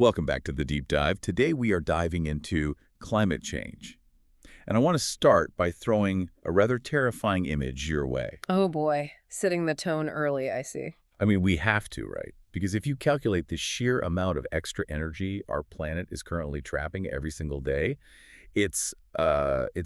Welcome back to the Deep Dive. Today we are diving into climate change. And I want to start by throwing a rather terrifying image your way. Oh boy, setting the tone early, I see. I mean, we have to, right? Because if you calculate the sheer amount of extra energy our planet is currently trapping every single day, it's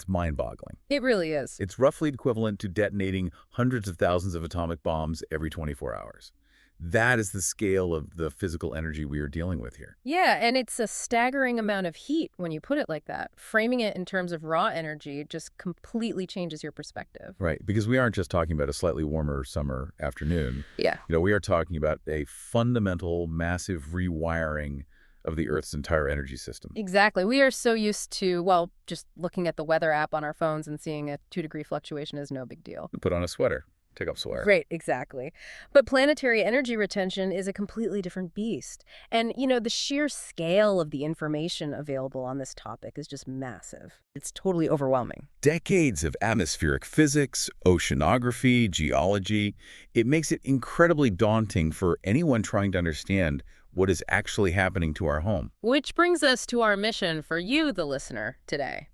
mind-boggling. It really is. It's roughly equivalent to detonating hundreds of thousands of atomic bombs every 24 hours. That is the scale of the physical energy we are dealing with here. Yeah, and it's a staggering amount of heat when you put it like that. Framing it in terms of raw energy just completely changes your perspective. Right, because we aren't just talking about a slightly warmer summer afternoon. Yeah. We are talking about a fundamental, massive rewiring of the Earth's entire energy system. Exactly. We are so used to, well, just looking at the weather app on our phones and seeing a 2-degree fluctuation is no big deal. Put on a sweater. Take off sweater. Right, exactly. But planetary energy retention is a completely different beast. And, the sheer scale of the information available on this topic is just massive. It's totally overwhelming. Decades of atmospheric physics, oceanography, geology. It makes it incredibly daunting for anyone trying to understand what is actually happening to our home. Which brings us to our mission for you, the listener, today.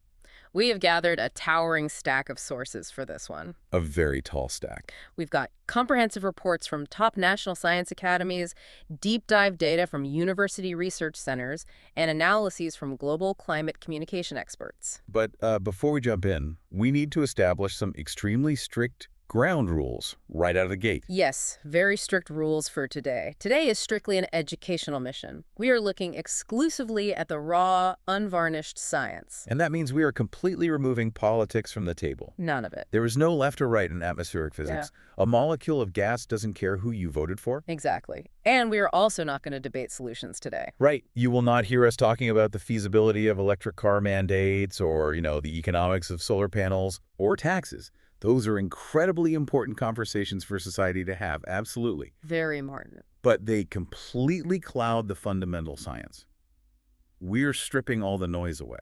We have gathered a towering stack of sources for this one. A very tall stack. We've got comprehensive reports from top national science academies, deep dive data from university research centers, and analyses from global climate communication experts. But before we jump in, we need to establish some extremely strict ground rules right out of the gate. Yes, very strict rules for today. Today is strictly an educational mission. We are looking exclusively at the raw, unvarnished science. And that means we are completely removing politics from the table. None of it. There is no left or right in atmospheric physics. Yeah. A molecule of gas doesn't care who you voted for. Exactly. And we are also not going to debate solutions today. Right. You will not hear us talking about the feasibility of electric car mandates or, the economics of solar panels or taxes. Those are incredibly important conversations for society to have, absolutely. Very important. But they completely cloud the fundamental science. We're stripping all the noise away.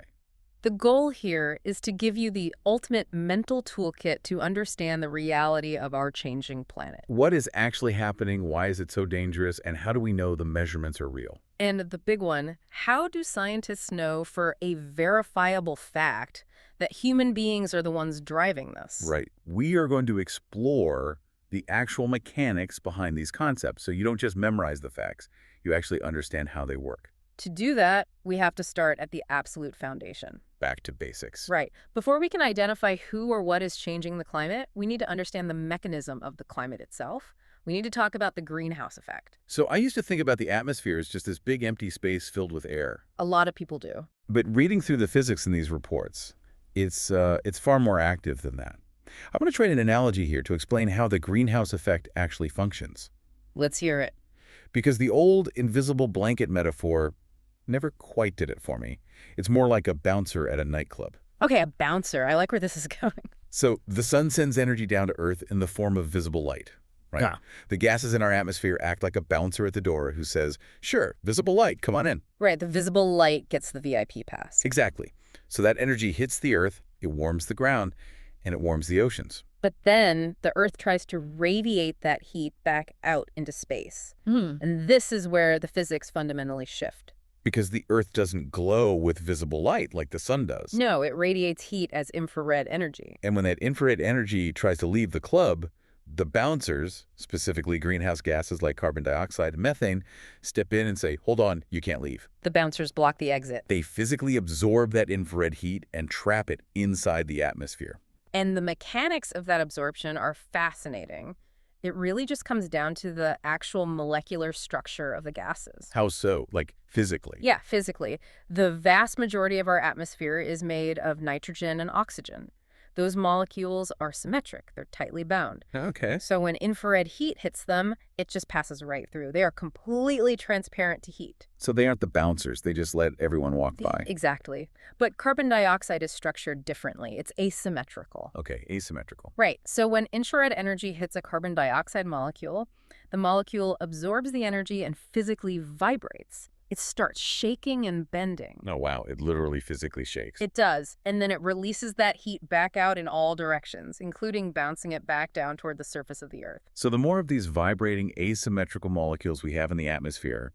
The goal here is to give you the ultimate mental toolkit to understand the reality of our changing planet. What is actually happening? Why is it so dangerous? And how do we know the measurements are real? And the big one, how do scientists know for a verifiable fact that human beings are the ones driving this? Right. We are going to explore the actual mechanics behind these concepts. So you don't just memorize the facts. You actually understand how they work. To do that, we have to start at the absolute foundation. Back to basics. Right. Before we can identify who or what is changing the climate, we need to understand the mechanism of the climate itself. We need to talk about the greenhouse effect. So I used to think about the atmosphere as just this big empty space filled with air. A lot of people do. But reading through the physics in these reports, it's far more active than that. I want to try an analogy here to explain how the greenhouse effect actually functions. Let's hear it. Because the old invisible blanket metaphor never quite did it for me. It's more like a bouncer at a nightclub. Okay, a bouncer. I like where this is going. So the sun sends energy down to Earth in the form of visible light, right? Yeah. The gases in our atmosphere act like a bouncer at the door who says, sure, visible light, come on in. Right, the visible light gets the VIP pass. Exactly. So that energy hits the Earth, it warms the ground, and it warms the oceans. But then the Earth tries to radiate that heat back out into space. And this is where the physics fundamentally shift. Because the Earth doesn't glow with visible light like the sun does. No, it radiates heat as infrared energy. And when that infrared energy tries to leave the club, the bouncers, specifically greenhouse gases like carbon dioxide and methane, step in and say, hold on, you can't leave. The bouncers block the exit. They physically absorb that infrared heat and trap it inside the atmosphere. And the mechanics of that absorption are fascinating. It really just comes down to the actual molecular structure of the gases. How so? Like physically? Yeah, physically. The vast majority of our atmosphere is made of nitrogen and oxygen. Those molecules are symmetric. They're tightly bound. Okay. So when infrared heat hits them, it just passes right through. They are completely transparent to heat. So they aren't the bouncers. They just let everyone walk by. Exactly. But carbon dioxide is structured differently. It's asymmetrical. Okay, asymmetrical. Right. So when infrared energy hits a carbon dioxide molecule, the molecule absorbs the energy and physically vibrates. It starts shaking and bending. Oh, wow. It literally physically shakes. It does. And then it releases that heat back out in all directions, including bouncing it back down toward the surface of the Earth. So the more of these vibrating asymmetrical molecules we have in the atmosphere,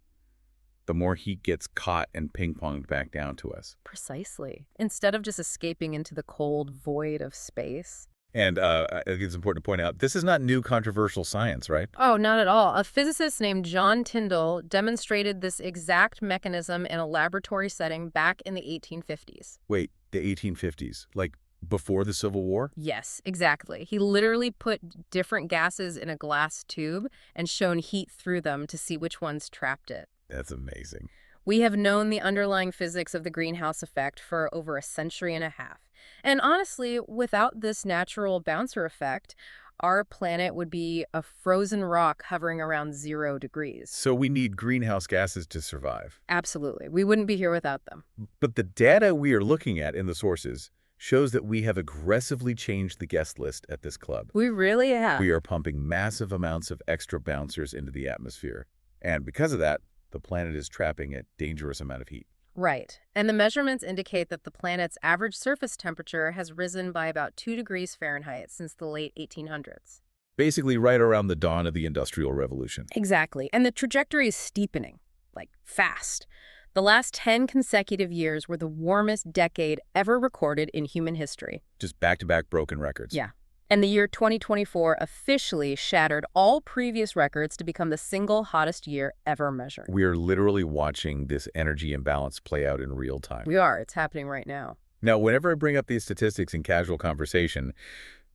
the more heat gets caught and ping-ponged back down to us. Precisely. Instead of just escaping into the cold void of space. And I think it's important to point out, this is not new controversial science, right? Oh, not at all. A physicist named John Tyndall demonstrated this exact mechanism in a laboratory setting back in the 1850s. Wait, the 1850s, like before the Civil War? Yes, exactly. He literally put different gases in a glass tube and shone heat through them to see which ones trapped it. That's amazing. We have known the underlying physics of the greenhouse effect for over a century and a half. And honestly, without this natural bouncer effect, our planet would be a frozen rock hovering around 0 degrees. So we need greenhouse gases to survive. Absolutely. We wouldn't be here without them. But the data we are looking at in the sources shows that we have aggressively changed the guest list at this club. We really have. We are pumping massive amounts of extra bouncers into the atmosphere. And because of that, the planet is trapping a dangerous amount of heat. Right. And the measurements indicate that the planet's average surface temperature has risen by about 2 degrees Fahrenheit since the late 1800s. Basically right around the dawn of the Industrial Revolution. Exactly. And the trajectory is steepening, like fast. The last 10 consecutive years were the warmest decade ever recorded in human history. Just back-to-back broken records. Yeah. And the year 2024 officially shattered all previous records to become the single hottest year ever measured. We are literally watching this energy imbalance play out in real time. We are. It's happening right now. Now, whenever I bring up these statistics in casual conversation,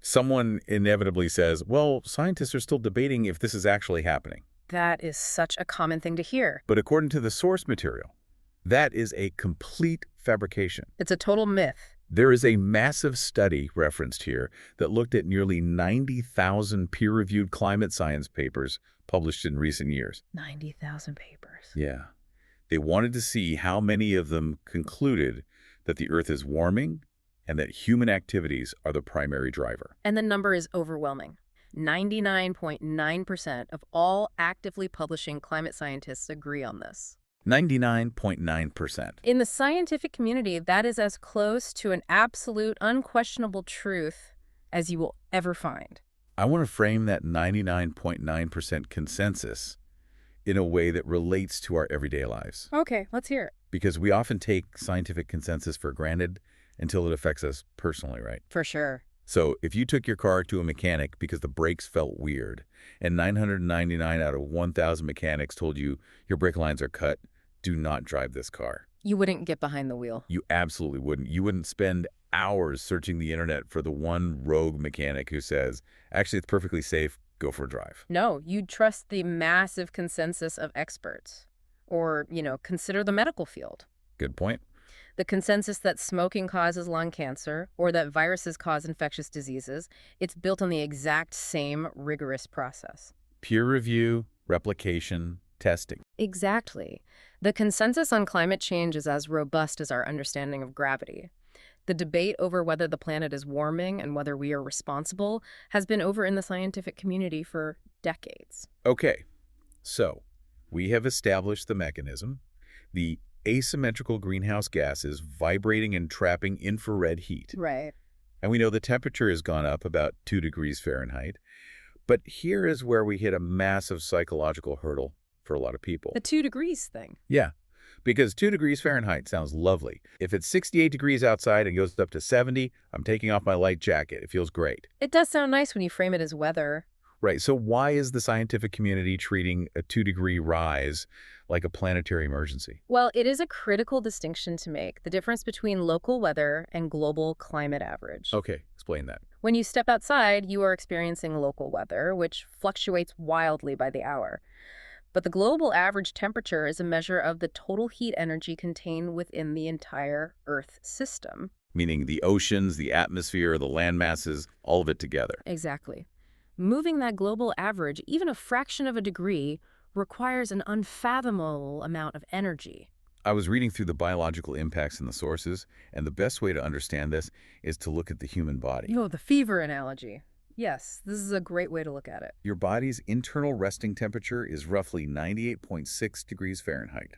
someone inevitably says, well, scientists are still debating if this is actually happening. That is such a common thing to hear. But according to the source material, that is a complete fabrication. It's a total myth. There is a massive study referenced here that looked at nearly 90,000 peer-reviewed climate science papers published in recent years. 90,000 papers. Yeah. They wanted to see how many of them concluded that the Earth is warming and that human activities are the primary driver. And the number is overwhelming. 99.9% of all actively publishing climate scientists agree on this. 99.9%. In the scientific community, that is as close to an absolute, unquestionable truth as you will ever find. I want to frame that 99.9% consensus in a way that relates to our everyday lives. Okay, let's hear it. Because we often take scientific consensus for granted until it affects us personally, right? For sure. So if you took your car to a mechanic because the brakes felt weird, and 999 out of 1,000 mechanics told you your brake lines are cut, do not drive this car. You wouldn't get behind the wheel. You absolutely wouldn't. You wouldn't spend hours searching the internet for the one rogue mechanic who says, actually, it's perfectly safe, go for a drive. No, you'd trust the massive consensus of experts. Or, consider the medical field. Good point. The consensus that smoking causes lung cancer or that viruses cause infectious diseases, it's built on the exact same rigorous process. Peer review, replication, testing. Exactly. The consensus on climate change is as robust as our understanding of gravity. The debate over whether the planet is warming and whether we are responsible has been over in the scientific community for decades. Okay, so we have established the mechanism, the asymmetrical greenhouse gases vibrating and trapping infrared heat. Right. And we know the temperature has gone up about 2 degrees Fahrenheit. But here is where we hit a massive psychological hurdle for a lot of people. The 2 degrees thing. Yeah, because 2 degrees Fahrenheit sounds lovely. If it's 68 degrees outside and goes up to 70, I'm taking off my light jacket. It feels great. It does sound nice when you frame it as weather. Right, so why is the scientific community treating a 2-degree rise like a planetary emergency? Well, it is a critical distinction to make, the difference between local weather and global climate average. Okay, explain that. When you step outside, you are experiencing local weather, which fluctuates wildly by the hour. But the global average temperature is a measure of the total heat energy contained within the entire Earth system. Meaning the oceans, the atmosphere, the land masses, all of it together. Exactly. Moving that global average, even a fraction of a degree, requires an unfathomable amount of energy. I was reading through the biological impacts in the sources, and the best way to understand this is to look at the human body. Oh, the fever analogy. Yes, this is a great way to look at it. Your body's internal resting temperature is roughly 98.6 degrees Fahrenheit.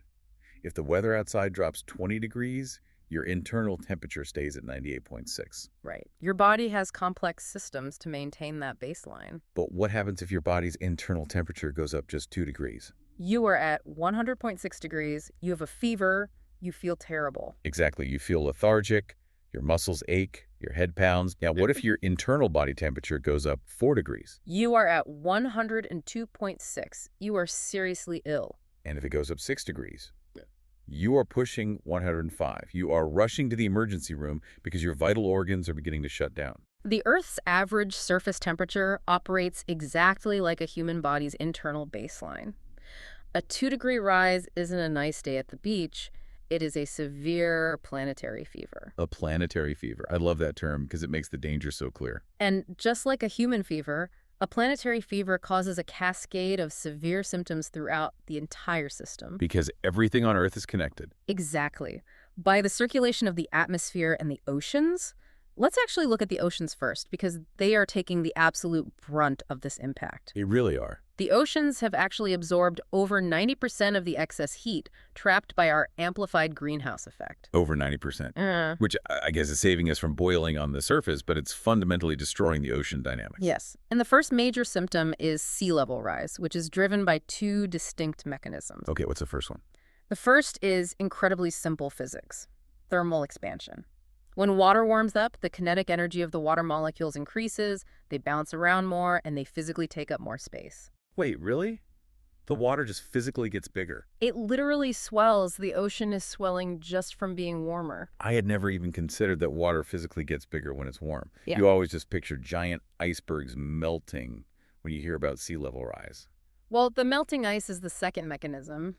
If the weather outside drops 20 degrees, your internal temperature stays at 98.6. Right. Your body has complex systems to maintain that baseline. But what happens if your body's internal temperature goes up just 2 degrees? You are at 100.6 degrees, you have a fever, you feel terrible. Exactly. You feel lethargic, your muscles ache, your head pounds. Now, what if your internal body temperature goes up 4 degrees? You are at 102.6. You are seriously ill. And if it goes up 6 degrees? You are pushing 105. You are rushing to the emergency room because your vital organs are beginning to shut down. The Earth's average surface temperature operates exactly like a human body's internal baseline. A 2-degree rise isn't a nice day at the beach. It is a severe planetary fever. A planetary fever. I love that term because it makes the danger so clear. And just like a human fever, a planetary fever causes a cascade of severe symptoms throughout the entire system. Because everything on Earth is connected. Exactly. By the circulation of the atmosphere and the oceans. Let's actually look at the oceans first, because they are taking the absolute brunt of this impact. They really are. The oceans have actually absorbed over 90% of the excess heat trapped by our amplified greenhouse effect. Over 90%. Which I guess is saving us from boiling on the surface, but it's fundamentally destroying the ocean dynamics. Yes. And the first major symptom is sea level rise, which is driven by 2 distinct mechanisms. Okay, what's the first one? The first is incredibly simple physics, thermal expansion. When water warms up, the kinetic energy of the water molecules increases, they bounce around more, and they physically take up more space. Wait, really? The water just physically gets bigger. It literally swells. The ocean is swelling just from being warmer. I had never even considered that water physically gets bigger when it's warm. Yeah. You always just picture giant icebergs melting when you hear about sea level rise. Well, the melting ice is the second mechanism,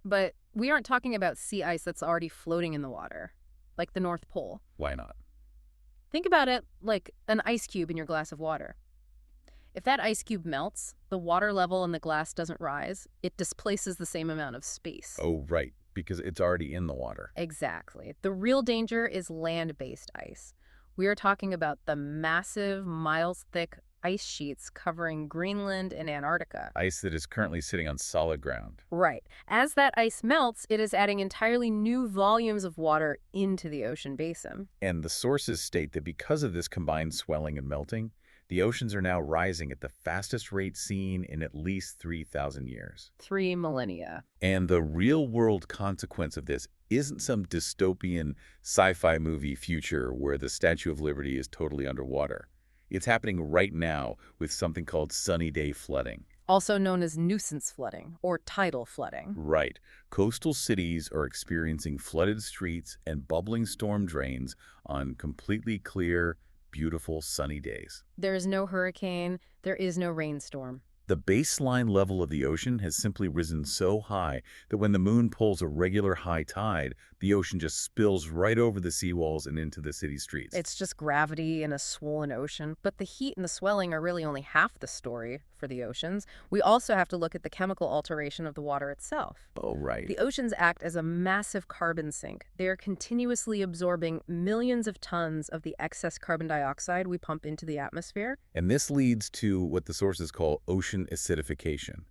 but we aren't talking about sea ice that's already floating in the water, like the North Pole. Why not? Think about it like an ice cube in your glass of water. If that ice cube melts, the water level in the glass doesn't rise. It displaces the same amount of space. Oh, right, because it's already in the water. Exactly. The real danger is land-based ice. We are talking about the massive, miles-thick ice sheets covering Greenland and Antarctica. Ice that is currently sitting on solid ground. Right. As that ice melts, it is adding entirely new volumes of water into the ocean basin. And the sources state that because of this combined swelling and melting, the oceans are now rising at the fastest rate seen in at least 3,000 years. 3 millennia. And the real-world consequence of this isn't some dystopian sci-fi movie future where the Statue of Liberty is totally underwater. It's happening right now with something called sunny day flooding. Also known as nuisance flooding or tidal flooding. Right. Coastal cities are experiencing flooded streets and bubbling storm drains on completely clear, beautiful sunny days. There is no hurricane, there is no rainstorm. The baseline level of the ocean has simply risen so high that when the moon pulls a regular high tide, the ocean just spills right over the seawalls and into the city streets. It's just gravity in a swollen ocean, but the heat and the swelling are really only half the story for the oceans. We also have to look at the chemical alteration of the water itself. Oh, right. The oceans act as a massive carbon sink. They are continuously absorbing millions of tons of the excess carbon dioxide we pump into the atmosphere. And this leads to what the sources call ocean acidification.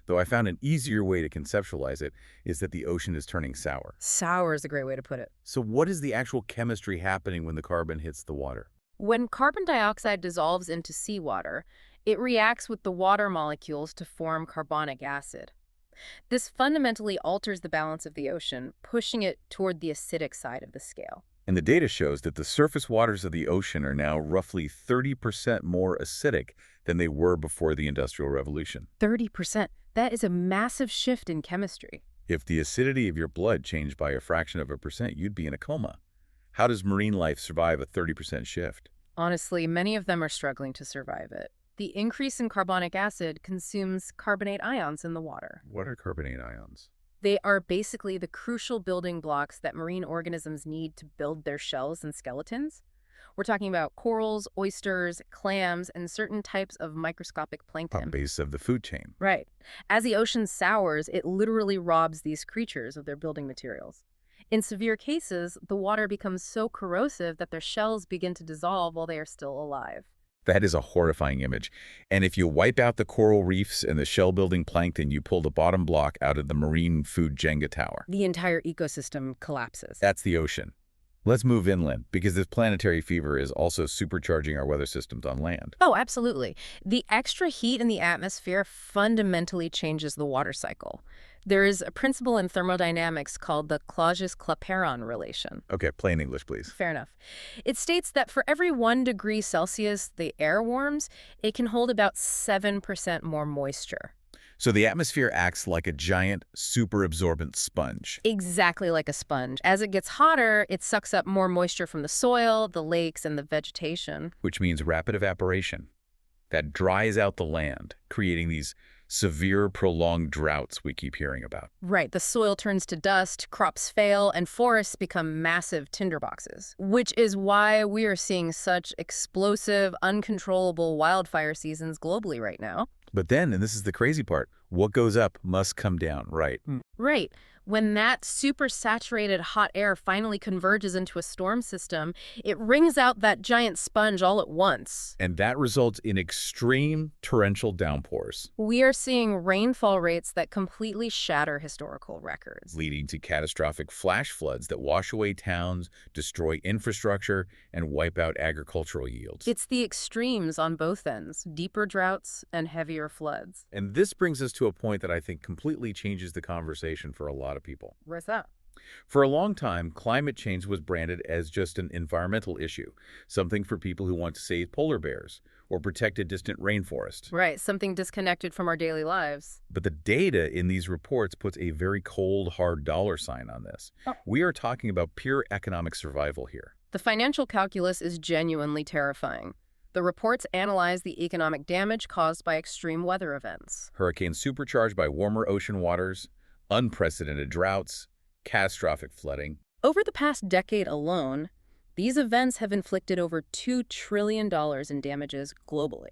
Though I found an easier way to conceptualize it is that the ocean is turning sour. Sour is a great way to put it. So what is the actual chemistry happening when the carbon hits the water? When carbon dioxide dissolves into seawater, it reacts with the water molecules to form carbonic acid. This fundamentally alters the balance of the ocean, pushing it toward the acidic side of the scale. And the data shows that the surface waters of the ocean are now roughly 30% more acidic than they were before the Industrial Revolution. 30%. That is a massive shift in chemistry. If the acidity of your blood changed by a fraction of a percent, you'd be in a coma. How does marine life survive a 30% shift? Honestly, many of them are struggling to survive it. The increase in carbonic acid consumes carbonate ions in the water. What are carbonate ions? They are basically the crucial building blocks that marine organisms need to build their shells and skeletons. We're talking about corals, oysters, clams, and certain types of microscopic plankton. Base of the food chain. Right. As the ocean sours, it literally robs these creatures of their building materials. In severe cases, the water becomes so corrosive that their shells begin to dissolve while they are still alive. That is a horrifying image. And if you wipe out the coral reefs and the shell-building plankton, you pull the bottom block out of the marine food Jenga tower. The entire ecosystem collapses. That's the ocean. Let's move inland, because this planetary fever is also supercharging our weather systems on land. Oh, absolutely. The extra heat in the atmosphere fundamentally changes the water cycle. There is a principle in thermodynamics called the Clausius-Clapeyron relation. Okay, plain English, please. Fair enough. It states that for every 1 degree Celsius the air warms, it can hold about 7% more moisture. So the atmosphere acts like a giant, super-absorbent sponge. Exactly like a sponge. As it gets hotter, it sucks up more moisture from the soil, the lakes, and the vegetation. Which means rapid evaporation. That dries out the land, creating these severe, prolonged droughts we keep hearing about. Right, the soil turns to dust, crops fail, and forests become massive tinderboxes. Which is why we are seeing such explosive, uncontrollable wildfire seasons globally right now. But then, and this is the crazy part, what goes up must come down, right? Right. When that super-saturated hot air finally converges into a storm system, it wrings out that giant sponge all at once. And that results in extreme torrential downpours, We are seeing rainfall rates that completely shatter historical records. leading to catastrophic flash floods that wash away towns, destroy infrastructure, and wipe out agricultural yields. It's the extremes on both ends, deeper droughts and heavier floods. And this brings us to a point that I think completely changes the conversation for a lot of people. Where's that? For a long time, climate change was branded as just an environmental issue, something for people who want to save polar bears or protect a distant rainforest. Right, something disconnected from our daily lives. But the data in these reports puts a very cold, hard dollar sign on this. Oh. We are talking about pure economic survival here. The financial calculus is genuinely terrifying. The reports analyze the economic damage caused by extreme weather events. Hurricanes supercharged by warmer ocean waters, unprecedented droughts, catastrophic flooding. Over the past decade alone, these events have inflicted over $2 trillion in damages globally.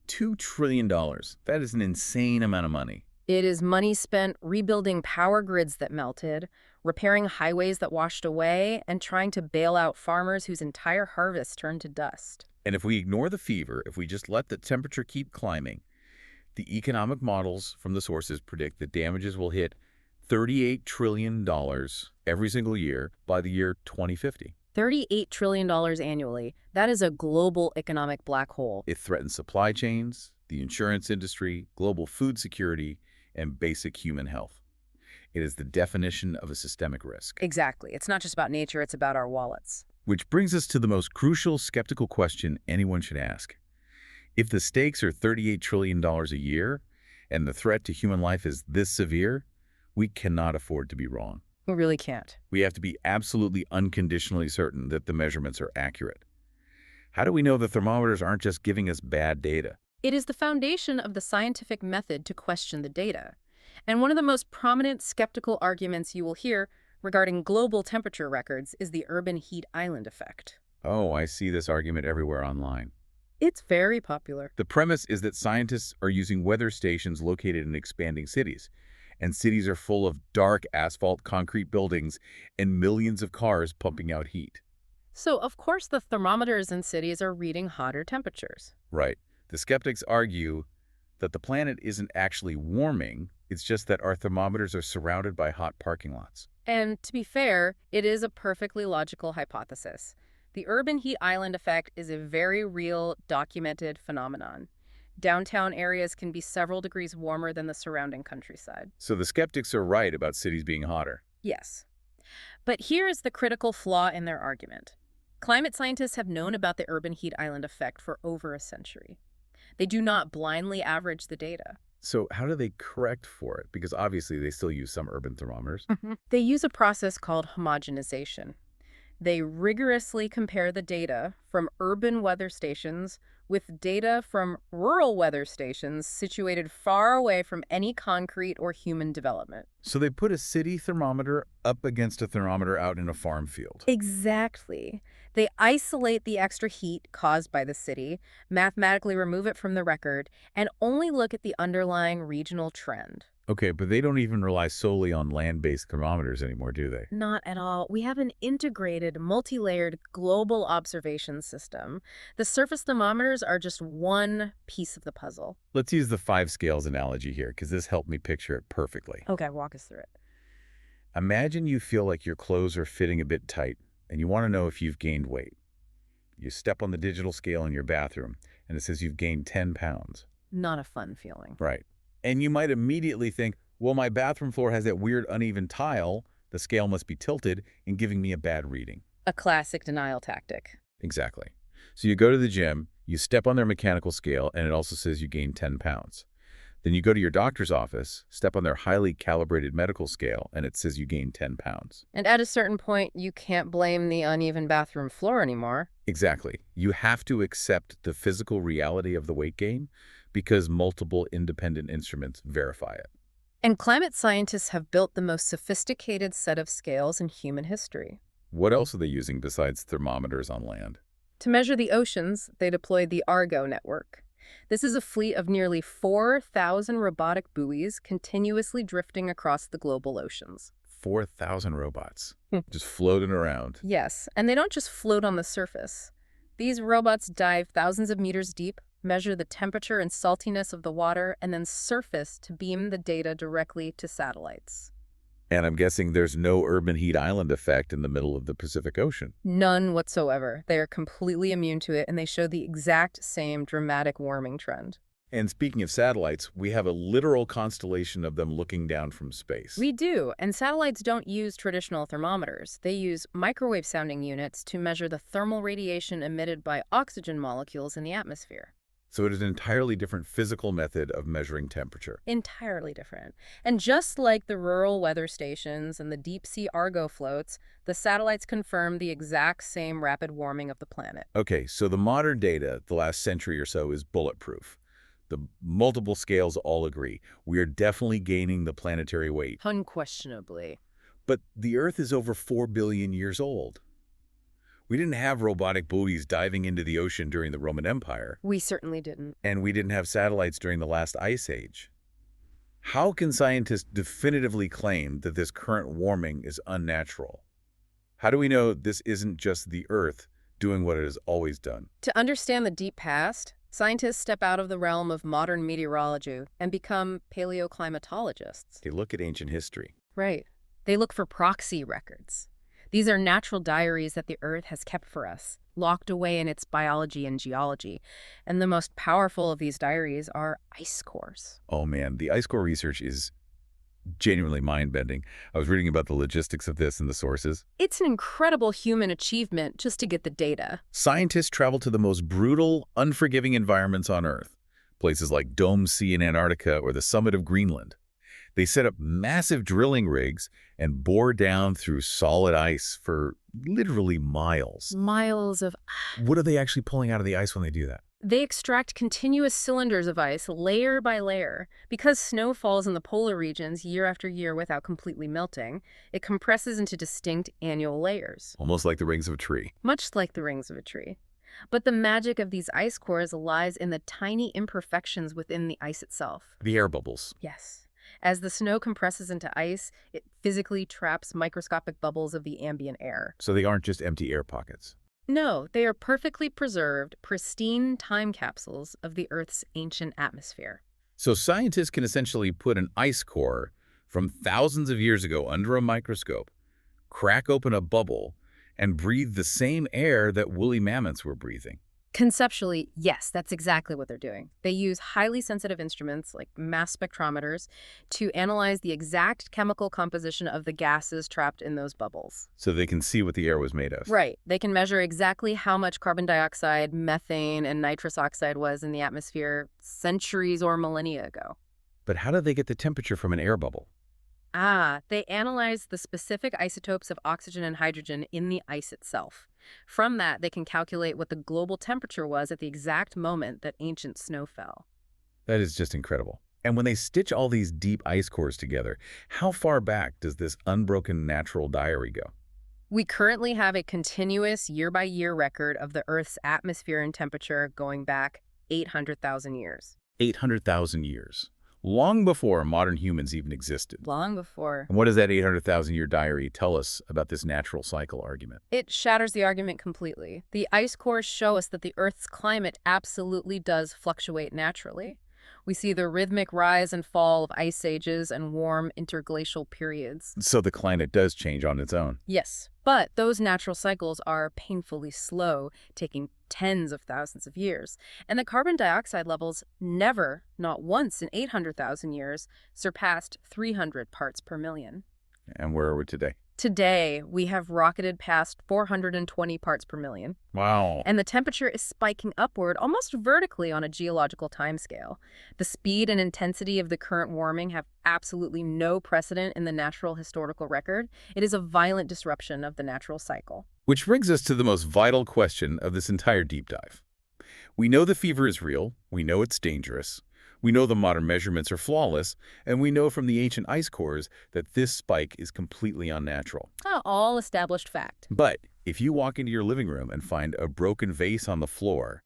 $2 trillion. That is an insane amount of money. It is money spent rebuilding power grids that melted, repairing highways that washed away, and trying to bail out farmers whose entire harvest turned to dust. And if we ignore the fever, if we just let the temperature keep climbing, the economic models from the sources predict that damages will hit $38 trillion every single year by the year 2050. $38 trillion annually. That is a global economic black hole. It threatens supply chains, the insurance industry, global food security, and basic human health. It is the definition of a systemic risk. Exactly. It's not just about nature, it's about our wallets. Which brings us to the most crucial skeptical question anyone should ask. If the stakes are $38 trillion a year, and the threat to human life is this severe, we cannot afford to be wrong. We really can't. We have to be absolutely unconditionally certain that the measurements are accurate. How do we know the thermometers aren't just giving us bad data? It is the foundation of the scientific method to question the data. And one of the most prominent skeptical arguments you will hear regarding global temperature records is the urban heat island effect. Oh, I see this argument everywhere online. It's very popular. The premise is that scientists are using weather stations located in expanding cities, and cities are full of dark asphalt concrete buildings and millions of cars pumping out heat. So, of course, the thermometers in cities are reading hotter temperatures. Right. The skeptics argue that the planet isn't actually warming, it's just that our thermometers are surrounded by hot parking lots. And to be fair, it is a perfectly logical hypothesis. The urban heat island effect is a very real, documented phenomenon. Downtown areas can be several degrees warmer than the surrounding countryside. So the skeptics are right about cities being hotter. Yes. But here is the critical flaw in their argument. Climate scientists have known about the urban heat island effect for over a century. They do not blindly average the data. So how do they correct for it? Because obviously they still use some urban thermometers. They use a process called homogenization. They rigorously compare the data from urban weather stations with data from rural weather stations situated far away from any concrete or human development. So they put a city thermometer up against a thermometer out in a farm field. Exactly. They isolate the extra heat caused by the city, mathematically remove it from the record, and only look at the underlying regional trend. Okay, but they don't even rely solely on land-based thermometers anymore, do they? Not at all. We have an integrated, multi-layered global observation system. The surface thermometers are just one piece of the puzzle. Let's use the 5 scales analogy here, because this helped me picture it perfectly. Okay, walk us through it. Imagine you feel like your clothes are fitting a bit tight, and you want to know if you've gained weight. You step on the digital scale in your bathroom, and it says you've gained 10 pounds. Not a fun feeling. Right. And you might immediately think, well, my bathroom floor has that weird uneven tile. The scale must be tilted and giving me a bad reading. A classic denial tactic. Exactly. So you go to the gym, you step on their mechanical scale, and it also says you gained 10 pounds. Then you go to your doctor's office, step on their highly calibrated medical scale, and it says you gained 10 pounds. And at a certain point, you can't blame the uneven bathroom floor anymore. Exactly. You have to accept the physical reality of the weight gain because multiple independent instruments verify it. And climate scientists have built the most sophisticated set of scales in human history. What else are they using besides thermometers on land? To measure the oceans, they deployed the Argo network. This is a fleet of nearly 4,000 robotic buoys continuously drifting across the global oceans. 4,000 robots just floating around. Yes, and they don't just float on the surface. These robots dive thousands of meters deep, measure the temperature and saltiness of the water, and then surface to beam the data directly to satellites. And I'm guessing there's no urban heat island effect in the middle of the Pacific Ocean. None whatsoever. They are completely immune to it, and they show the exact same dramatic warming trend. And speaking of satellites, we have a literal constellation of them looking down from space. We do, and satellites don't use traditional thermometers. They use microwave sounding units to measure the thermal radiation emitted by oxygen molecules in the atmosphere. So it is an entirely different physical method of measuring temperature. Entirely different. And just like the rural weather stations and the deep-sea Argo floats, the satellites confirm the exact same rapid warming of the planet. Okay, so the modern data, the last century or so, is bulletproof. The multiple scales all agree. We are definitely gaining the planetary weight. Unquestionably. But the Earth is over 4 billion years old. We didn't have robotic buoys diving into the ocean during the Roman Empire. We certainly didn't. And we didn't have satellites during the last ice age. How can scientists definitively claim that this current warming is unnatural? How do we know this isn't just the Earth doing what it has always done? To understand the deep past, scientists step out of the realm of modern meteorology and become paleoclimatologists. They look at ancient history. Right. They look for proxy records. These are natural diaries that the Earth has kept for us, locked away in its biology and geology. And the most powerful of these diaries are ice cores. Oh man, the ice core research is genuinely mind-bending. I was reading about the logistics of this and the sources. It's an incredible human achievement just to get the data. Scientists travel to the most brutal, unforgiving environments on Earth, places like Dome Sea in Antarctica or the summit of Greenland. They set up massive drilling rigs and bore down through solid ice for literally miles. Miles of... What are they actually pulling out of the ice when they do that? They extract continuous cylinders of ice layer by layer. Because snow falls in the polar regions year after year without completely melting, it compresses into distinct annual layers. Almost like the rings of a tree. Much like the rings of a tree. But the magic of these ice cores lies in the tiny imperfections within the ice itself. The air bubbles. Yes. As the snow compresses into ice, it physically traps microscopic bubbles of the ambient air. So they aren't just empty air pockets. No, they are perfectly preserved, pristine time capsules of the Earth's ancient atmosphere. So scientists can essentially put an ice core from thousands of years ago under a microscope, crack open a bubble, and breathe the same air that woolly mammoths were breathing. Conceptually, yes, that's exactly what they're doing. They use highly sensitive instruments like mass spectrometers to analyze the exact chemical composition of the gases trapped in those bubbles. So they can see what the air was made of. Right. They can measure exactly how much carbon dioxide, methane, and nitrous oxide was in the atmosphere centuries or millennia ago. But how do they get the temperature from an air bubble? They analyze the specific isotopes of oxygen and hydrogen in the ice itself. From that, they can calculate what the global temperature was at the exact moment that ancient snow fell. That is just incredible. And when they stitch all these deep ice cores together, how far back does this unbroken natural diary go? We currently have a continuous year-by-year record of the Earth's atmosphere and temperature going back 800,000 years. 800,000 years. Long before modern humans even existed. Long before. And what does that 800,000-year diary tell us about this natural cycle argument? It shatters the argument completely. The ice cores show us that the Earth's climate absolutely does fluctuate naturally. We see the rhythmic rise and fall of ice ages and warm interglacial periods. So the climate does change on its own. Yes, but those natural cycles are painfully slow, taking tens of thousands of years. And the carbon dioxide levels never, not once in 800,000 years, surpassed 300 parts per million. And where are we today? Today, we have rocketed past 420 parts per million. Wow. And the temperature is spiking upward almost vertically on a geological timescale. The speed and intensity of the current warming have absolutely no precedent in the natural historical record. It is a violent disruption of the natural cycle. Which brings us to the most vital question of this entire deep dive. We know the fever is real. We know it's dangerous. We know the modern measurements are flawless, and we know from the ancient ice cores that this spike is completely unnatural. All established fact. But if you walk into your living room and find a broken vase on the floor,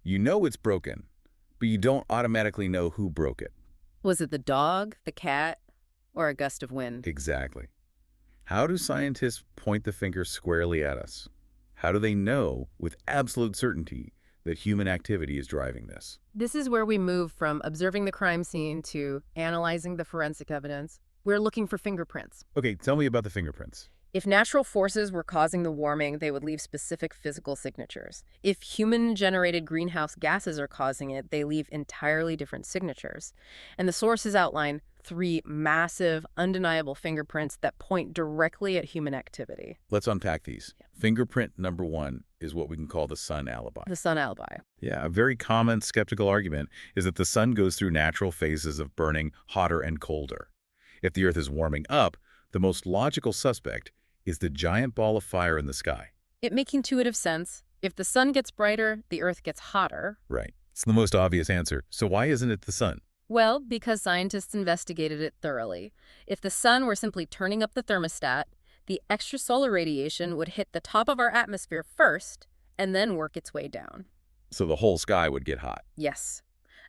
you know it's broken, but you don't automatically know who broke it. Was it the dog, the cat, or a gust of wind? Exactly. How do scientists point the finger squarely at us? How do they know with absolute certainty that human activity is driving this? This is where we move from observing the crime scene to analyzing the forensic evidence. We're looking for fingerprints. Okay, tell me about the fingerprints. If natural forces were causing the warming, they would leave specific physical signatures. If human-generated greenhouse gases are causing it, they leave entirely different signatures. And the sources outline 3 massive, undeniable fingerprints that point directly at human activity. Let's unpack these. Fingerprint number 1 is what we can call the sun alibi. The sun alibi. Yeah, a very common skeptical argument is that the sun goes through natural phases of burning hotter and colder. If the Earth is warming up, the most logical suspect is the giant ball of fire in the sky. It makes intuitive sense. If the sun gets brighter, the Earth gets hotter. Right. It's the most obvious answer. So why isn't it the sun? Well, because scientists investigated it thoroughly. If the sun were simply turning up the thermostat, the extrasolar radiation would hit the top of our atmosphere first and then work its way down. So the whole sky would get hot. Yes.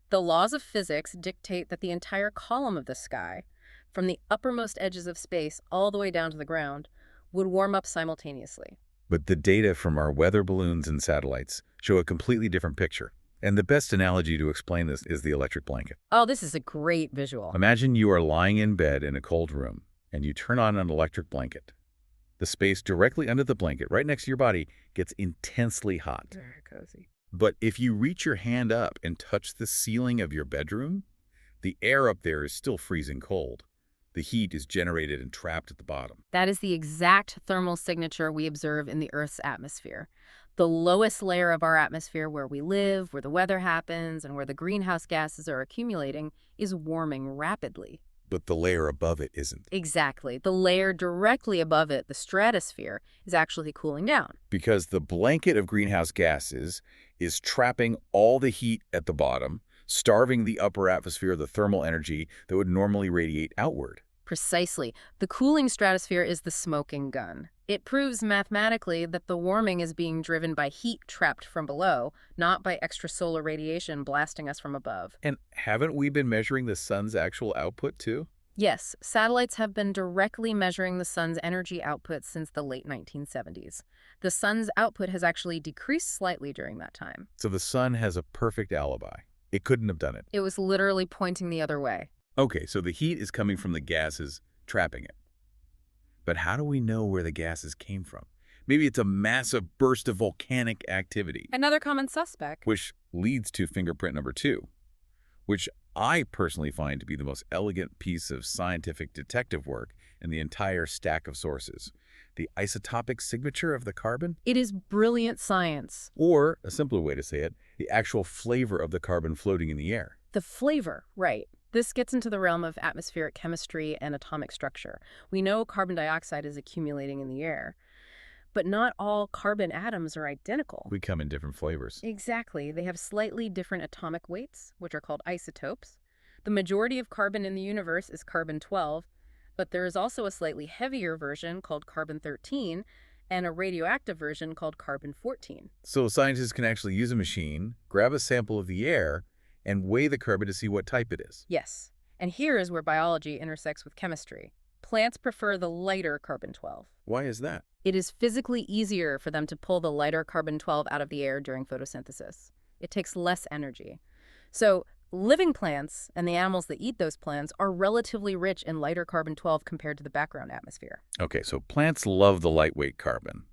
The laws of physics dictate that the entire column of the sky, from the uppermost edges of space all the way down to the ground, would warm up simultaneously. But the data from our weather balloons and satellites show a completely different picture. And the best analogy to explain this is the electric blanket. Oh, this is a great visual. Imagine you are lying in bed in a cold room, and you turn on an electric blanket. The space directly under the blanket, right next to your body, gets intensely hot. Very cozy. But if you reach your hand up and touch the ceiling of your bedroom, the air up there is still freezing cold. The heat is generated and trapped at the bottom. That is the exact thermal signature we observe in the Earth's atmosphere. The lowest layer of our atmosphere, where we live, where the weather happens, and where the greenhouse gases are accumulating, is warming rapidly. But the layer above it isn't. Exactly. The layer directly above it, the stratosphere, is actually cooling down. Because the blanket of greenhouse gases is trapping all the heat at the bottom, starving the upper atmosphere of the thermal energy that would normally radiate outward. Precisely. The cooling stratosphere is the smoking gun. It proves mathematically that the warming is being driven by heat trapped from below, not by extrasolar radiation blasting us from above. And haven't we been measuring the sun's actual output too? Yes, satellites have been directly measuring the sun's energy output since the late 1970s. The sun's output has actually decreased slightly during that time. So the sun has a perfect alibi. It couldn't have done it. It was literally pointing the other way. Okay, so the heat is coming from the gases trapping it. But how do we know where the gases came from? Maybe it's a massive burst of volcanic activity. Another common suspect. Which leads to fingerprint number 2, which I personally find to be the most elegant piece of scientific detective work in the entire stack of sources. The isotopic signature of the carbon? It is brilliant science. Or, a simpler way to say it, the actual flavor of the carbon floating in the air. The flavor, right. This gets into the realm of atmospheric chemistry and atomic structure. We know carbon dioxide is accumulating in the air, but not all carbon atoms are identical. We come in different flavors. Exactly. They have slightly different atomic weights, which are called isotopes. The majority of carbon in the universe is carbon-12, but there is also a slightly heavier version called carbon-13 and a radioactive version called carbon-14. So scientists can actually use a machine, grab a sample of the air, and weigh the carbon to see what type it is. Yes. And here is where biology intersects with chemistry. Plants prefer the lighter carbon-12. Why is that? It is physically easier for them to pull the lighter carbon-12 out of the air during photosynthesis. It takes less energy. So Living plants and the animals that eat those plants are relatively rich in lighter carbon-12 compared to the background atmosphere. Okay, so plants love the lightweight carbon.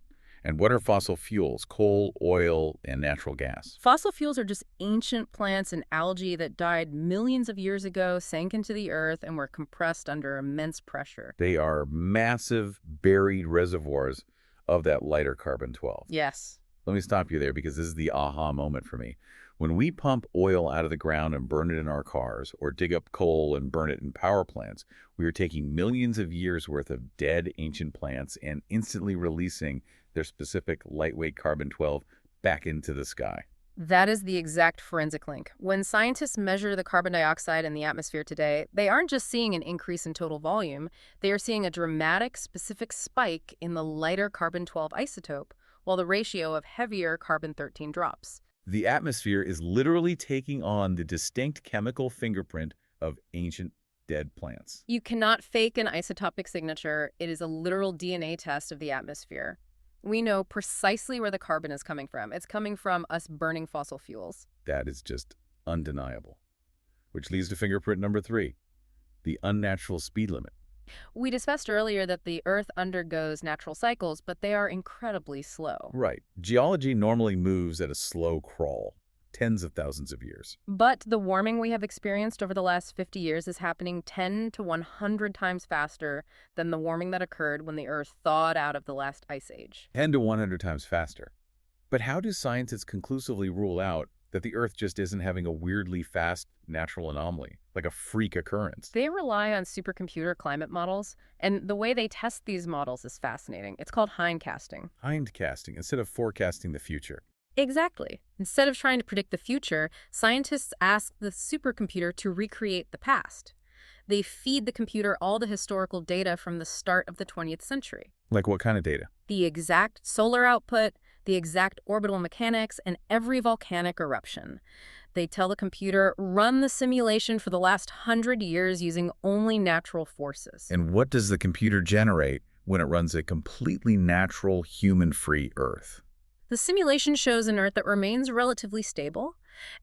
And what are fossil fuels? Coal, oil, and natural gas. Fossil fuels are just ancient plants and algae that died millions of years ago, sank into the earth, and were compressed under immense pressure. They are massive buried reservoirs of that lighter carbon-12. Yes. Let me stop you there because this is the aha moment for me. When we pump oil out of the ground and burn it in our cars, or dig up coal and burn it in power plants, we are taking millions of years' worth of dead ancient plants and instantly releasing their specific lightweight carbon-12 back into the sky. That is the exact forensic link. When scientists measure the carbon dioxide in the atmosphere today, they aren't just seeing an increase in total volume, they are seeing a dramatic, specific spike in the lighter carbon-12 isotope, while the ratio of heavier carbon-13 drops. The atmosphere is literally taking on the distinct chemical fingerprint of ancient dead plants. You cannot fake an isotopic signature. It is a literal DNA test of the atmosphere. We know precisely where the carbon is coming from. It's coming from us burning fossil fuels. That is just undeniable. Which leads to fingerprint number 3, the unnatural speed limit. We discussed earlier that the Earth undergoes natural cycles, but they are incredibly slow. Right. Geology normally moves at a slow crawl, tens of thousands of years. But the warming we have experienced over the last 50 years is happening 10 to 100 times faster than the warming that occurred when the Earth thawed out of the last ice age. 10 to 100 times faster. But how do scientists conclusively rule out that the Earth just isn't having a weirdly fast natural anomaly, like a freak occurrence? They rely on supercomputer climate models, and the way they test these models is fascinating. It's called hindcasting. Hindcasting, instead of forecasting the future. Exactly. Instead of trying to predict the future, scientists ask the supercomputer to recreate the past. They feed the computer all the historical data from the start of the 20th century. Like what kind of data? The exact solar output, the exact orbital mechanics, and every volcanic eruption. They tell the computer, run the simulation for the last 100 years using only natural forces. And what does the computer generate when it runs a completely natural, human-free Earth? The simulation shows an Earth that remains relatively stable,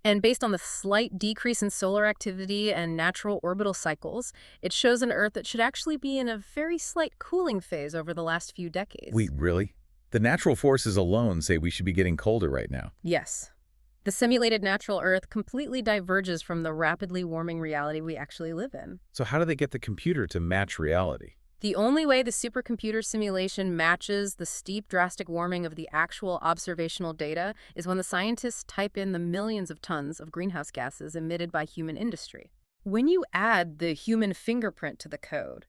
and based on the slight decrease in solar activity and natural orbital cycles, it shows an Earth that should actually be in a very slight cooling phase over the last few decades. Wait, really? The natural forces alone say we should be getting colder right now. Yes. The simulated natural Earth completely diverges from the rapidly warming reality we actually live in. So how do they get the computer to match reality? The only way the supercomputer simulation matches the steep, drastic warming of the actual observational data is when the scientists type in the millions of tons of greenhouse gases emitted by human industry. When you add the human fingerprint to the code,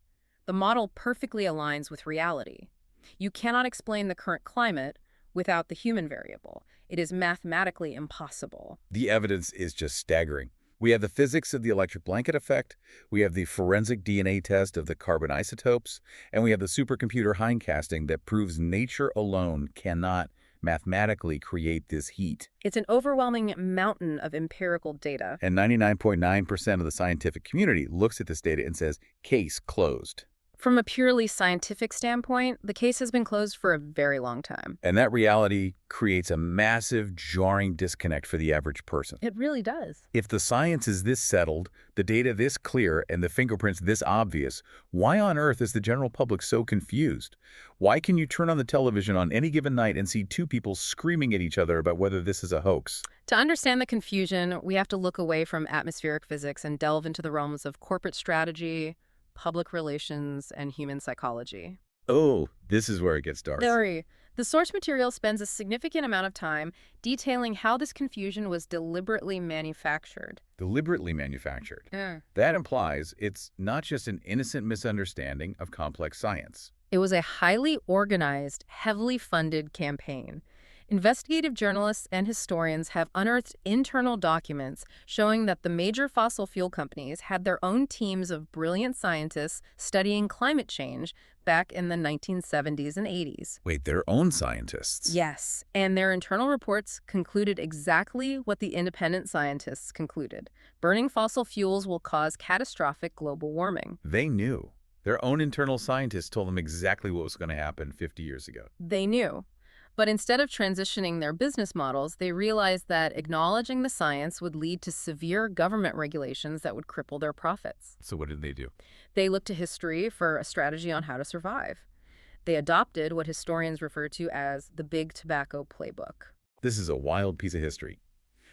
the model perfectly aligns with reality. You cannot explain the current climate without the human variable. It is mathematically impossible. The evidence is just staggering. We have the physics of the electric blanket effect, we have the forensic DNA test of the carbon isotopes, and we have the supercomputer hindcasting that proves nature alone cannot mathematically create this heat. It's an overwhelming mountain of empirical data. And 99.9% of the scientific community looks at this data and says, case closed. From a purely scientific standpoint, the case has been closed for a very long time. And that reality creates a massive, jarring disconnect for the average person. It really does. If the science is this settled, the data this clear, and the fingerprints this obvious, why on earth is the general public so confused? Why can you turn on the television on any given night and see two people screaming at each other about whether this is a hoax? To understand the confusion, we have to look away from atmospheric physics and delve into the realms of corporate strategy, public relations, and human psychology. Oh, this is where it gets dark. The source material spends a significant amount of time detailing how this confusion was deliberately manufactured. Deliberately manufactured. Yeah. That implies it's not just an innocent misunderstanding of complex science. It was a highly organized, heavily funded campaign. Investigative journalists and historians have unearthed internal documents showing that the major fossil fuel companies had their own teams of brilliant scientists studying climate change back in the 1970s and 80s. Wait, their own scientists? Yes, and their internal reports concluded exactly what the independent scientists concluded. Burning fossil fuels will cause catastrophic global warming. They knew. Their own internal scientists told them exactly what was going to happen 50 years ago. They knew. But instead of transitioning their business models, they realized that acknowledging the science would lead to severe government regulations that would cripple their profits. So what did they do? They looked to history for a strategy on how to survive. They adopted what historians refer to as the Big Tobacco Playbook. This is a wild piece of history.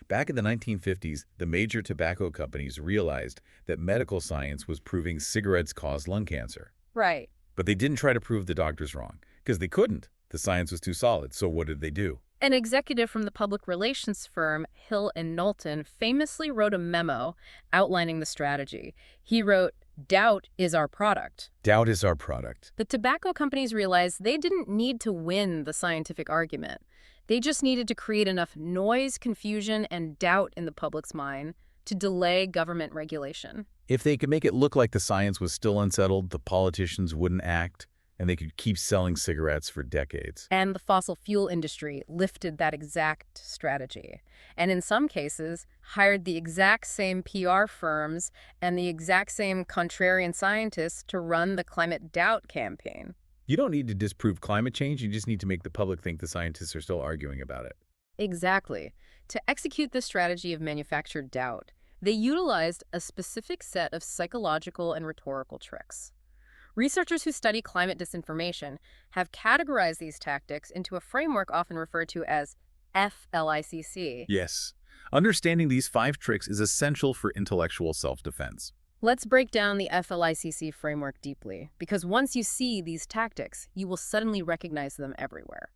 Back in the 1950s, the major tobacco companies realized that medical science was proving cigarettes caused lung cancer. Right. But they didn't try to prove the doctors wrong, because they couldn't. The science was too solid. So what did they do? An executive from the public relations firm Hill and Knowlton famously wrote a memo outlining the strategy. He wrote, "Doubt is our product." Doubt is our product. The tobacco companies realized they didn't need to win the scientific argument. They just needed to create enough noise, confusion, and doubt in the public's mind to delay government regulation. If they could make it look like the science was still unsettled, the politicians wouldn't act, and they could keep selling cigarettes for decades. And the fossil fuel industry lifted that exact strategy. And in some cases, hired the exact same PR firms and the exact same contrarian scientists to run the climate doubt campaign. You don't need to disprove climate change, you just need to make the public think the scientists are still arguing about it. Exactly. To execute this strategy of manufactured doubt, they utilized a specific set of psychological and rhetorical tricks. Researchers who study climate disinformation have categorized these tactics into a framework often referred to as FLICC. Yes. Understanding these 5 tricks is essential for intellectual self-defense. Let's break down the FLICC framework deeply, because once you see these tactics, you will suddenly recognize them everywhere.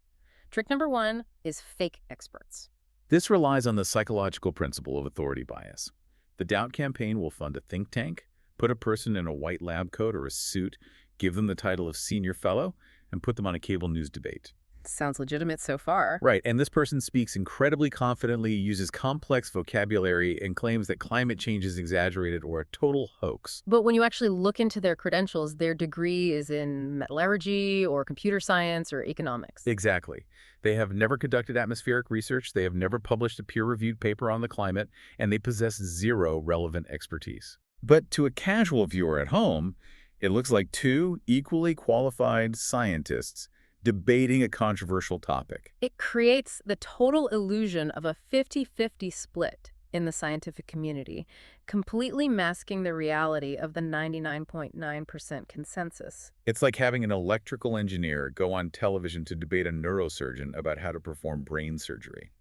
Trick number 1 is fake experts. This relies on the psychological principle of authority bias. The doubt campaign will fund a think tank, put a person in a white lab coat or a suit, give them the title of senior fellow, and put them on a cable news debate. Sounds legitimate so far. Right, and this person speaks incredibly confidently, uses complex vocabulary, and claims that climate change is exaggerated or a total hoax. But when you actually look into their credentials, their degree is in metallurgy or computer science or economics. Exactly. They have never conducted atmospheric research, they have never published a peer-reviewed paper on the climate, and they possess zero relevant expertise. But to a casual viewer at home, it looks like 2 equally qualified scientists debating a controversial topic. It creates the total illusion of a 50-50 split in the scientific community, completely masking the reality of the 99.9% consensus. It's like having an electrical engineer go on television to debate a neurosurgeon about how to perform brain surgery.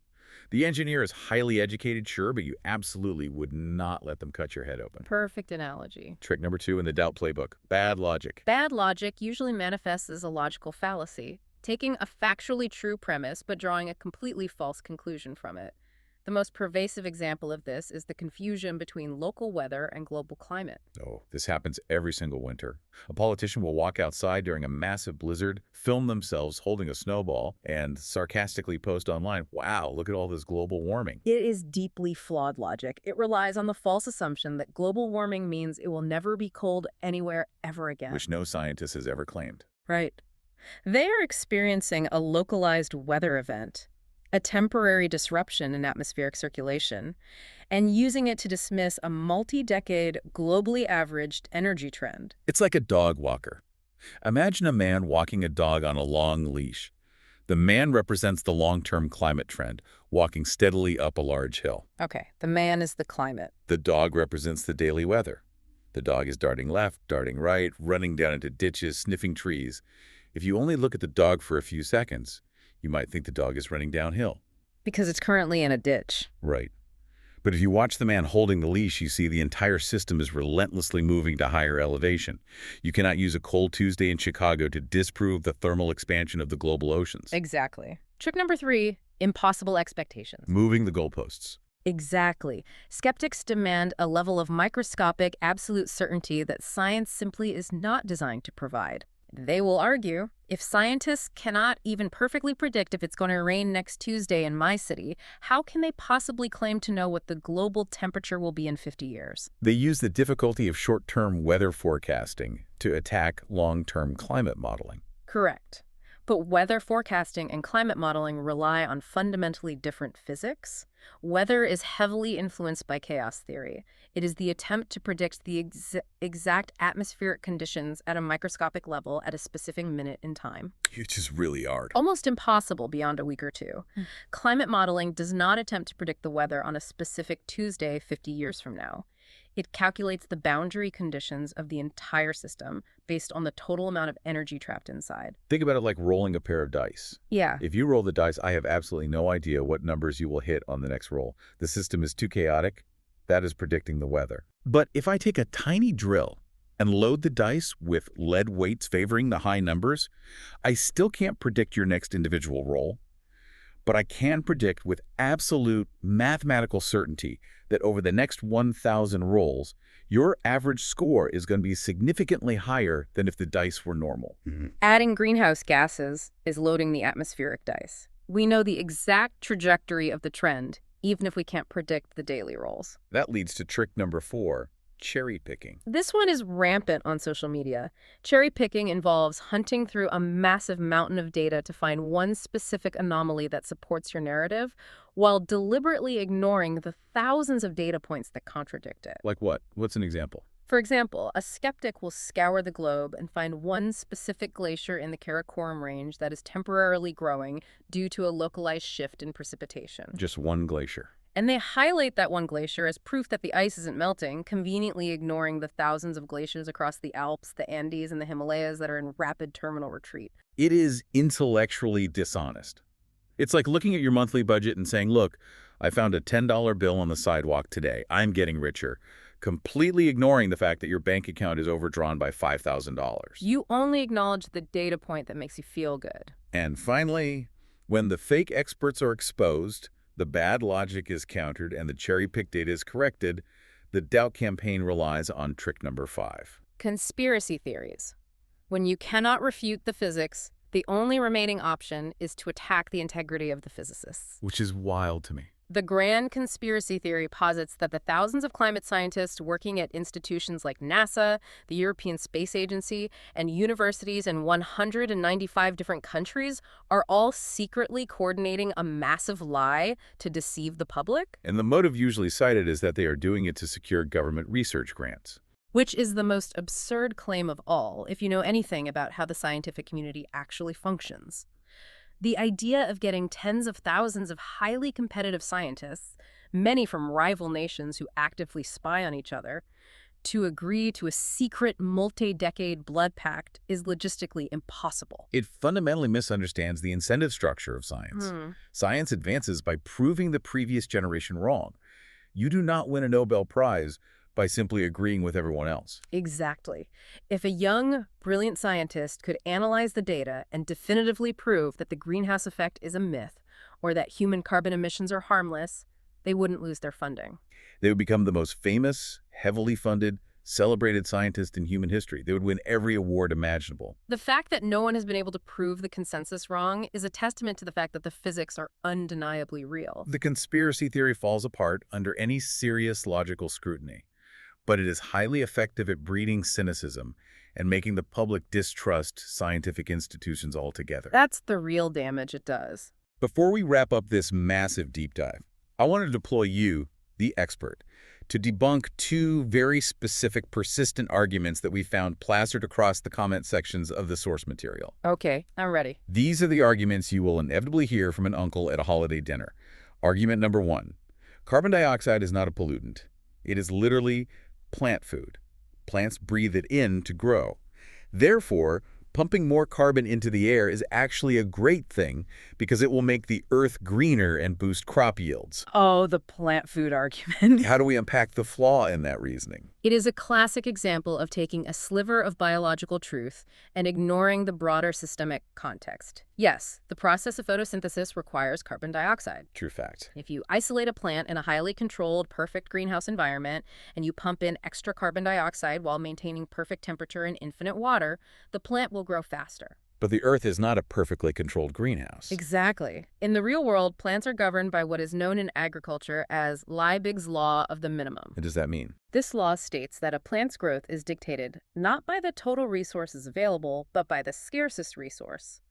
The engineer is highly educated, sure, but you absolutely would not let them cut your head open. Perfect analogy. Trick number 2 in the doubt playbook, bad logic. Bad logic usually manifests as a logical fallacy, taking a factually true premise but drawing a completely false conclusion from it. The most pervasive example of this is the confusion between local weather and global climate. Oh, this happens every single winter. A politician will walk outside during a massive blizzard, film themselves holding a snowball, and sarcastically post online, "Wow, look at all this global warming." It is deeply flawed logic. It relies on the false assumption that global warming means it will never be cold anywhere ever again. Which no scientist has ever claimed. Right. They are experiencing a localized weather event, a temporary disruption in atmospheric circulation, and using it to dismiss a multi-decade, globally averaged energy trend. It's like a dog walker. Imagine a man walking a dog on a long leash. The man represents the long-term climate trend, walking steadily up a large hill. Okay, the man is the climate. The dog represents the daily weather. The dog is darting left, darting right, running down into ditches, sniffing trees. If you only look at the dog for a few seconds, you might think the dog is running downhill. Because it's currently in a ditch. Right. But if you watch the man holding the leash, you see the entire system is relentlessly moving to higher elevation. You cannot use a cold Tuesday in Chicago to disprove the thermal expansion of the global oceans. Exactly. Trick number 3, impossible expectations. Moving the goalposts. Exactly. Skeptics demand a level of microscopic, absolute certainty that science simply is not designed to provide. They will argue, if scientists cannot even perfectly predict if it's going to rain next Tuesday in my city, how can they possibly claim to know what the global temperature will be in 50 years? They use the difficulty of short-term weather forecasting to attack long-term climate modeling. Correct. But weather forecasting and climate modeling rely on fundamentally different physics. Weather is heavily influenced by chaos theory. It is the attempt to predict the exact atmospheric conditions at a microscopic level at a specific minute in time. Which is really hard. Almost impossible beyond a week or two. Climate modeling does not attempt to predict the weather on a specific Tuesday 50 years from now. It calculates the boundary conditions of the entire system based on the total amount of energy trapped inside. Think about it like rolling a pair of dice. Yeah. If you roll the dice, I have absolutely no idea what numbers you will hit on the next roll. The system is too chaotic. That is predicting the weather. But if I take a tiny drill and load the dice with lead weights favoring the high numbers, I still can't predict your next individual roll. But I can predict with absolute mathematical certainty that over the next 1,000 rolls, your average score is going to be significantly higher than if the dice were normal. Adding greenhouse gases is loading the atmospheric dice. We know the exact trajectory of the trend, even if we can't predict the daily rolls. That leads to trick number 4, cherry picking. This one is rampant on social media. Cherry picking involves hunting through a massive mountain of data to find one specific anomaly that supports your narrative, while deliberately ignoring the thousands of data points that contradict it. Like what? What's an example? For example, a skeptic will scour the globe and find one specific glacier in the Karakoram Range that is temporarily growing due to a localized shift in precipitation. Just one glacier. And they highlight that one glacier as proof that the ice isn't melting, conveniently ignoring the thousands of glaciers across the Alps, the Andes, and the Himalayas that are in rapid terminal retreat. It is intellectually dishonest. It's like looking at your monthly budget and saying, look, I found a $10 bill on the sidewalk today. I'm getting richer. Completely ignoring the fact that your bank account is overdrawn by $5,000. You only acknowledge the data point that makes you feel good. And finally, when the fake experts are exposed, the bad logic is countered, and the cherry-picked data is corrected, the doubt campaign relies on trick number 5. Conspiracy theories. When you cannot refute the physics, the only remaining option is to attack the integrity of the physicists. Which is wild to me. The grand conspiracy theory posits that the thousands of climate scientists working at institutions like NASA, the European Space Agency, and universities in 195 different countries are all secretly coordinating a massive lie to deceive the public. And the motive usually cited is that they are doing it to secure government research grants. Which is the most absurd claim of all, if you know anything about how the scientific community actually functions. The idea of getting tens of thousands of highly competitive scientists, many from rival nations who actively spy on each other, to agree to a secret multi-decade blood pact is logistically impossible. It fundamentally misunderstands the incentive structure of science. Science advances by proving the previous generation wrong. You do not win a Nobel Prize by simply agreeing with everyone else. Exactly. If a young, brilliant scientist could analyze the data and definitively prove that the greenhouse effect is a myth or that human carbon emissions are harmless, they wouldn't lose their funding. They would become the most famous, heavily funded, celebrated scientist in human history. They would win every award imaginable. The fact that no one has been able to prove the consensus wrong is a testament to the fact that the physics are undeniably real. The conspiracy theory falls apart under any serious logical scrutiny, but it is highly effective at breeding cynicism and making the public distrust scientific institutions altogether. That's the real damage it does. Before we wrap up this massive deep dive, I want to deploy you, the expert, to debunk 2 very specific, persistent arguments that we found plastered across the comment sections of the source material. Okay, I'm ready. These are the arguments you will inevitably hear from an uncle at a holiday dinner. Argument number 1. Carbon dioxide is not a pollutant. It is literally plant food. Plants breathe it in to grow. Therefore, pumping more carbon into the air is actually a great thing because it will make the earth greener and boost crop yields. Oh, the plant food argument. How do we unpack the flaw in that reasoning? It is a classic example of taking a sliver of biological truth and ignoring the broader systemic context. Yes, the process of photosynthesis requires carbon dioxide. True fact. If you isolate a plant in a highly controlled, perfect greenhouse environment and you pump in extra carbon dioxide while maintaining perfect temperature and infinite water, the plant will grow faster. But the Earth is not a perfectly controlled greenhouse. Exactly. In the real world, plants are governed by what is known in agriculture as Liebig's law of the minimum. What does that mean? This law states that a plant's growth is dictated not by the total resources available, but by the scarcest resource.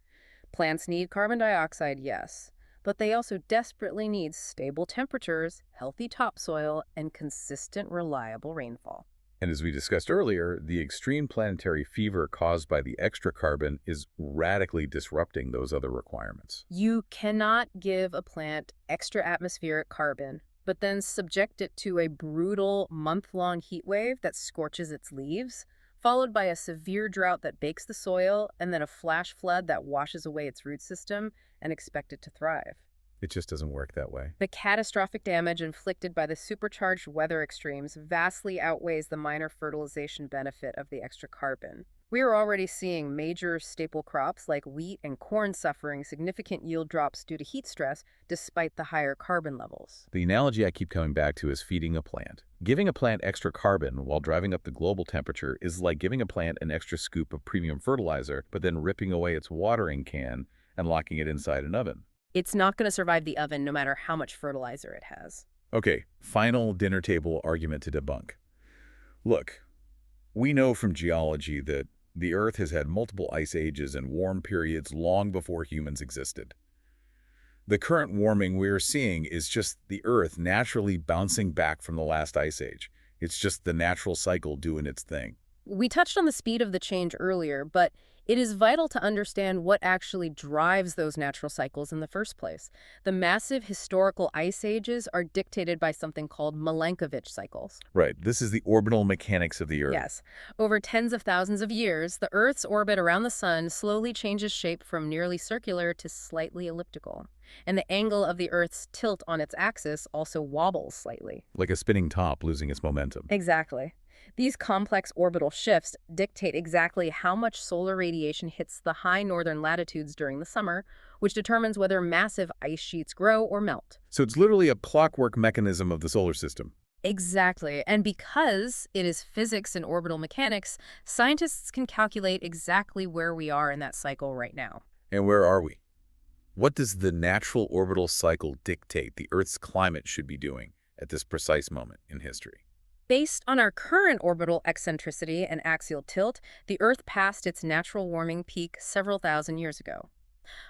Plants need carbon dioxide, yes, but they also desperately need stable temperatures, healthy topsoil, and consistent, reliable rainfall. And as we discussed earlier, the extreme planetary fever caused by the extra carbon is radically disrupting those other requirements. You cannot give a plant extra atmospheric carbon, but then subject it to a brutal month-long heat wave that scorches its leaves, followed by a severe drought that bakes the soil, and then a flash flood that washes away its root system, and expect it to thrive. It just doesn't work that way. The catastrophic damage inflicted by the supercharged weather extremes vastly outweighs the minor fertilization benefit of the extra carbon. We are already seeing major staple crops like wheat and corn suffering significant yield drops due to heat stress despite the higher carbon levels. The analogy I keep coming back to is feeding a plant. Giving a plant extra carbon while driving up the global temperature is like giving a plant an extra scoop of premium fertilizer, but then ripping away its watering can and locking it inside an oven. It's not going to survive the oven no matter how much fertilizer it has. Okay, final dinner table argument to debunk. Look, we know from geology that the Earth has had multiple ice ages and warm periods long before humans existed. The current warming we are seeing is just the Earth naturally bouncing back from the last ice age. It's just the natural cycle doing its thing. We touched on the speed of the change earlier, but it is vital to understand what actually drives those natural cycles in the first place. The massive historical ice ages are dictated by something called Milankovitch cycles. Right, this is the orbital mechanics of the Earth. Yes. Over tens of thousands of years, the Earth's orbit around the sun slowly changes shape from nearly circular to slightly elliptical. And the angle of the Earth's tilt on its axis also wobbles slightly. Like a spinning top losing its momentum. Exactly. These complex orbital shifts dictate exactly how much solar radiation hits the high northern latitudes during the summer, which determines whether massive ice sheets grow or melt. So it's literally a clockwork mechanism of the solar system. Exactly. And because it is physics and orbital mechanics, scientists can calculate exactly where we are in that cycle right now. And where are we? What does the natural orbital cycle dictate the Earth's climate should be doing at this precise moment in history? Based on our current orbital eccentricity and axial tilt, the Earth passed its natural warming peak several thousand years ago.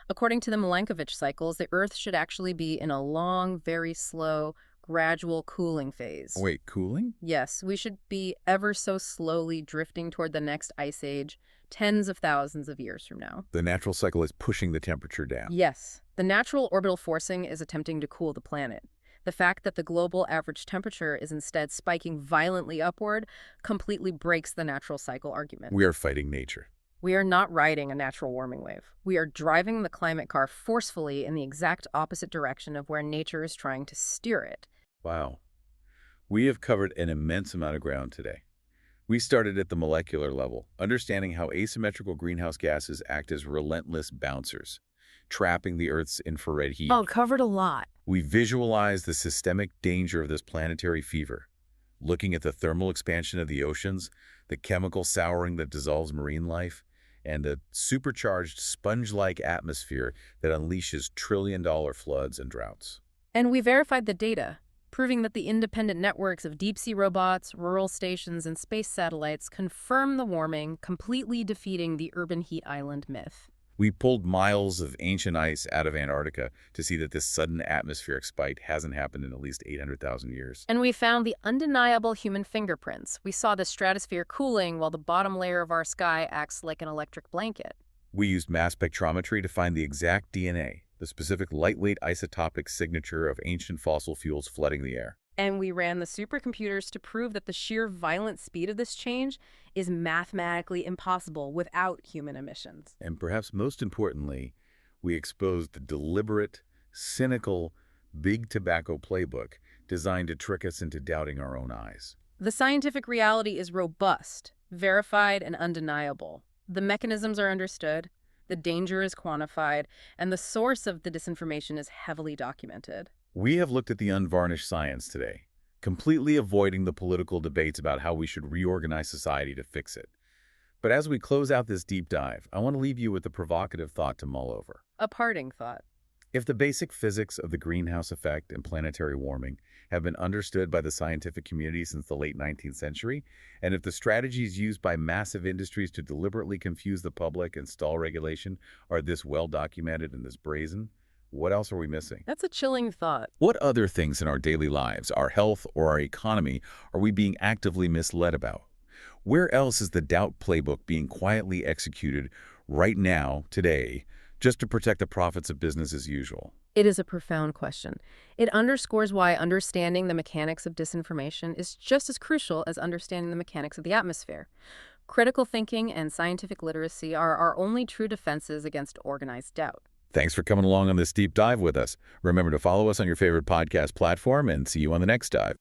According to the Milankovitch cycles, the Earth should actually be in a long, very slow, gradual cooling phase. Wait, cooling? Yes, we should be ever so slowly drifting toward the next ice age, tens of thousands of years from now. The natural cycle is pushing the temperature down. Yes, the natural orbital forcing is attempting to cool the planet. The fact that the global average temperature is instead spiking violently upward completely breaks the natural cycle argument. We are fighting nature. We are not riding a natural warming wave. We are driving the climate car forcefully in the exact opposite direction of where nature is trying to steer it. Wow. We have covered an immense amount of ground today. We started at the molecular level, understanding how asymmetrical greenhouse gases act as relentless bouncers, trapping the Earth's infrared heat. Oh, covered a lot. We visualize the systemic danger of this planetary fever, looking at the thermal expansion of the oceans, the chemical souring that dissolves marine life, and the supercharged sponge-like atmosphere that unleashes trillion-dollar floods and droughts. And we verified the data, proving that the independent networks of deep-sea robots, rural stations, and space satellites confirm the warming, completely defeating the urban heat island myth. We pulled miles of ancient ice out of Antarctica to see that this sudden atmospheric spike hasn't happened in at least 800,000 years. And we found the undeniable human fingerprints. We saw the stratosphere cooling while the bottom layer of our sky acts like an electric blanket. We used mass spectrometry to find the exact DNA, the specific lightweight isotopic signature of ancient fossil fuels flooding the air. And we ran the supercomputers to prove that the sheer violent speed of this change is mathematically impossible without human emissions. And perhaps most importantly, we exposed the deliberate, cynical, big tobacco playbook designed to trick us into doubting our own eyes. The scientific reality is robust, verified, and undeniable. The mechanisms are understood, the danger is quantified, and the source of the disinformation is heavily documented. We have looked at the unvarnished science today, completely avoiding the political debates about how we should reorganize society to fix it. But as we close out this deep dive, I want to leave you with a provocative thought to mull over. A parting thought. If the basic physics of the greenhouse effect and planetary warming have been understood by the scientific community since the late 19th century, and if the strategies used by massive industries to deliberately confuse the public and stall regulation are this well documented and this brazen, what else are we missing? That's a chilling thought. What other things in our daily lives, our health or our economy, are we being actively misled about? Where else is the doubt playbook being quietly executed right now, today, just to protect the profits of business as usual? It is a profound question. It underscores why understanding the mechanics of disinformation is just as crucial as understanding the mechanics of the atmosphere. Critical thinking and scientific literacy are our only true defenses against organized doubt. Thanks for coming along on this deep dive with us. Remember to follow us on your favorite podcast platform and see you on the next dive.